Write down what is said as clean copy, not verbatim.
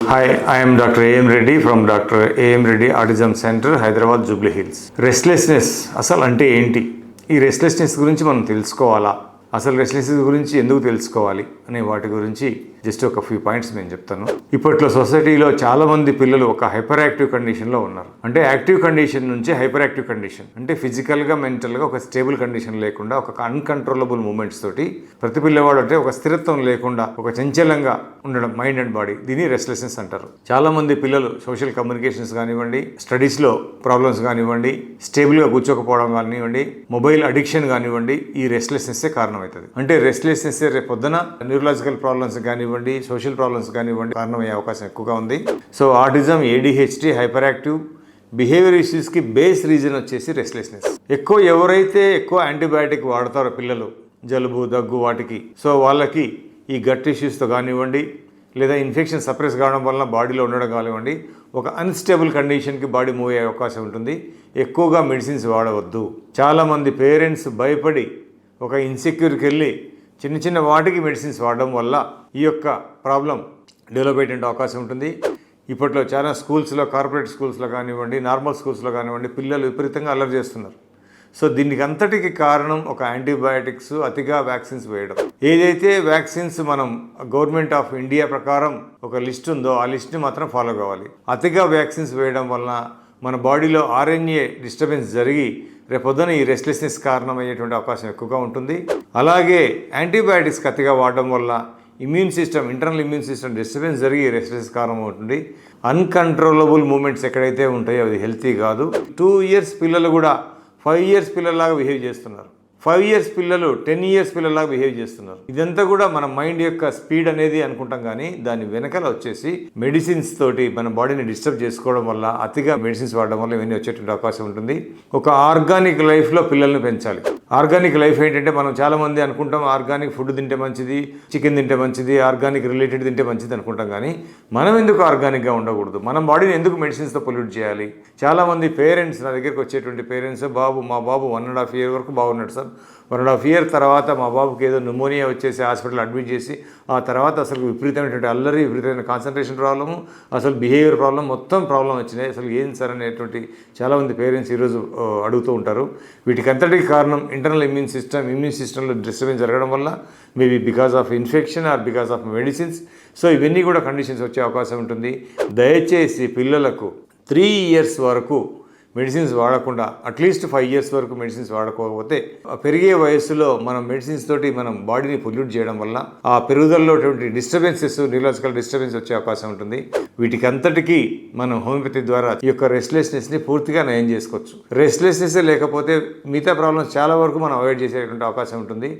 Hi, I am Dr. A.M. Reddy from Dr. A.M. Reddy Autism Center, Hyderabad, Jubilee Hills. Restlessness అసలు అంటే ఏంటి? ఈ restlessness గురించి మనం తెలుసుకోవాలా? అసలు రెస్ట్లెస్నెస్ గురించి ఎందుకు తెలుసుకోవాలి అనే వాటి గురించి జస్ట్ ఒక ఫ్యూ పాయింట్స్ నేను చెప్తాను. ఇప్పట్లో సొసైటీలో చాలామంది పిల్లలు ఒక హైపర్ యాక్టివ్ కండిషన్లో ఉన్నారు. అంటే యాక్టివ్ కండిషన్ నుంచి హైపర్ యాక్టివ్ కండిషన్, అంటే ఫిజికల్గా మెంటల్గా ఒక స్టేబుల్ కండిషన్ లేకుండా ఒక అన్కంట్రోలబుల్ మూమెంట్స్ తోటి ప్రతి పిల్లవాడు అంటే ఒక స్థిరత్వం లేకుండా ఒక చంచలంగా ఉండడం, మైండ్ అండ్ బాడీ, దీన్ని రెస్ట్లెస్నెస్ అంటారు. చాలామంది పిల్లలు సోషల్ కమ్యూనికేషన్స్ కానివ్వండి, స్టడీస్లో ప్రాబ్లమ్స్ కానివ్వండి, స్టేబుల్గా కూర్చోకపోవడం కానివ్వండి, మొబైల్ అడిక్షన్ కానివ్వండి, ఈ రెస్ట్లెస్నెస్సే కారణమవుతుంది. అంటే రెస్ట్లెస్నెస్ రేపు పొద్దున న్యూరలాజికల్ ప్రాబ్లమ్స్ కానివ్వండి, సోషల్ ప్రాబ్లమ్స్ కానివ్వండి కారణమయ్యే అవకాశం ఎక్కువగా ఉంది. So autism, ADHD, hyper active behaviour ఇష్యూస్కి బేస్ రీజన్ వచ్చేసి రెస్ట్లెస్నెస్. ఎవరైతే ఎక్కువ యాంటీబయాటిక్ వాడతారో పిల్లలు, జలుబు, దగ్గు వాటికి, సో వాళ్ళకి ఈ గట్ ఇష్యూస్తో కానివ్వండి, లేదా ఇన్ఫెక్షన్ సప్రెస్ కావడం వల్ల బాడీలో ఉండడం కానివ్వండి, ఒక అన్స్టేబుల్ కండిషన్కి బాడీ మూవ్ అయ్యే అవకాశం ఉంటుంది. ఎక్కువగా మెడిసిన్స్ వాడవద్దు. చాలామంది పేరెంట్స్ భయపడి ఒక ఇన్సెక్యూర్కి వెళ్ళి చిన్న చిన్న వాటికి మెడిసిన్స్ వాడడం వల్ల ఈ యొక్క ప్రాబ్లం డెవలప్ అయ్యే అవకాశం ఉంటుంది. ఇప్పట్లో చాలా స్కూల్స్లో, కార్పొరేట్ స్కూల్స్లో కానివ్వండి, నార్మల్ స్కూల్స్లో కానివ్వండి, పిల్లలు విపరీతంగా అల్లరి చేస్తున్నారు. సో దీనికి అంతటికి కారణం ఒక యాంటీబయాటిక్స్, అతిగా వ్యాక్సిన్స్ వేయడం. ఏదైతే వ్యాక్సిన్స్ మనం గవర్నమెంట్ ఆఫ్ ఇండియా ప్రకారం ఒక లిస్ట్ ఉందో ఆ లిస్ట్ని మాత్రం ఫాలో కావాలి. అతిగా వ్యాక్సిన్స్ వేయడం వలన మన బాడీలో ఆర్ఎన్ఏ డిస్టర్బెన్స్ జరిగి రేపొద్దున ఈ రెస్ట్లెస్నెస్ కారణమయ్యేటువంటి అవకాశం ఎక్కువగా ఉంటుంది. అలాగే యాంటీబయాటిక్స్ అతిగా వాడడం వల్ల immune system, internal immune system disturbance జరిగి రెస్ట్లెస్ కారణం అవుతుంది. అన్కంట్రోలబుల్ మూమెంట్స్ ఎక్కడైతే ఉంటాయో అది హెల్తీ కాదు. 2 years పిల్లలు కూడా 5 years పిల్లల్లాగా బిహేవ్ చేస్తున్నారు. 5 years పిల్లలు 10 years పిల్లల్లాగా బిహేవ్ చేస్తున్నారు. ఇదంతా కూడా మన మైండ్ యొక్క స్పీడ్ అనేది అనుకుంటాం, కానీ దాని వెనకాల వచ్చేసి మెడిసిన్స్ తోటి మన బాడీని డిస్టర్బ్ చేసుకోవడం వల్ల, అతిగా మెడిసిన్స్ వాడడం వల్ల ఇవన్నీ వచ్చేటువంటి అవకాశం ఉంటుంది. ఒక ఆర్గానిక్ లైఫ్లో పిల్లల్ని పెంచాలి. ఆర్గానిక్ లైఫ్ ఏంటంటే, మనం చాలామంది అనుకుంటాం ఆర్గానిక్ ఫుడ్ తింటే మంచిది, చికెన్ తింటే మంచిది, ఆర్గానిక్ రిలేటెడ్ తింటే మంచిది అనుకుంటాం, కానీ మనం ఎందుకు ఆర్గానిక్గా ఉండకూడదు? మన బాడీని ఎందుకు మెడిసిన్స్తో పొల్యూట్ చేయాలి? చాలామంది పేరెంట్స్, నా దగ్గరికి వచ్చేటువంటి పేరెంట్స్, మా బాబు 1.5 year వరకు బాగున్నాడు సార్, 1.5 year తర్వాత మా బాబుకి ఏదో న్యూమోనియా వచ్చేసి హాస్పిటల్ అడ్మిట్ చేసి, ఆ తర్వాత అసలు విపరీతమైనటువంటి అల్లరి, విపరీతమైన కాన్సన్ట్రేషన్ ప్రాబ్లము, అసలు బిహేవియర్ ప్రాబ్లం, మొత్తం ప్రాబ్లం వచ్చినాయి. అసలు ఏం సార్ అనేటువంటి చాలామంది పేరెంట్స్ ఈరోజు అడుగుతూ ఉంటారు. వీటికి అంతటికి కారణం ఇంటర్నల్ ఇమ్యూన్ సిస్టంలో డిస్టర్బెన్స్ జరగడం వల్ల, maybe because of infection or because of medicines. So ఇవన్నీ కూడా కండిషన్స్ వచ్చే అవకాశం ఉంటుంది. దయచేసి పిల్లలకు 3 years వరకు మెడిసిన్స్ వాడకుండా, అట్లీస్ట్ 5 years వరకు మెడిసిన్స్ వాడకపోతే, పెరిగే వయస్సులో మనం మెడిసిన్స్ తోటి మనం బాడీని పొల్యూట్ చేయడం వల్ల ఆ పెరుగుదలలో డిస్టర్బెన్సెస్, న్యూరలాజికల్ డిస్టర్బెన్స్ వచ్చే అవకాశం ఉంటుంది. వీటికి అంతటికీ మనం హోమియోపతి ద్వారా ఈ యొక్క రెస్ట్లెస్నెస్ని పూర్తిగా నయం చేసుకోవచ్చు. రెస్ట్లెస్నెస్ లేకపోతే మిగతా ప్రాబ్లమ్స్ చాలా వరకు మనం అవాయిడ్ చేసేటువంటి అవకాశం ఉంటుంది.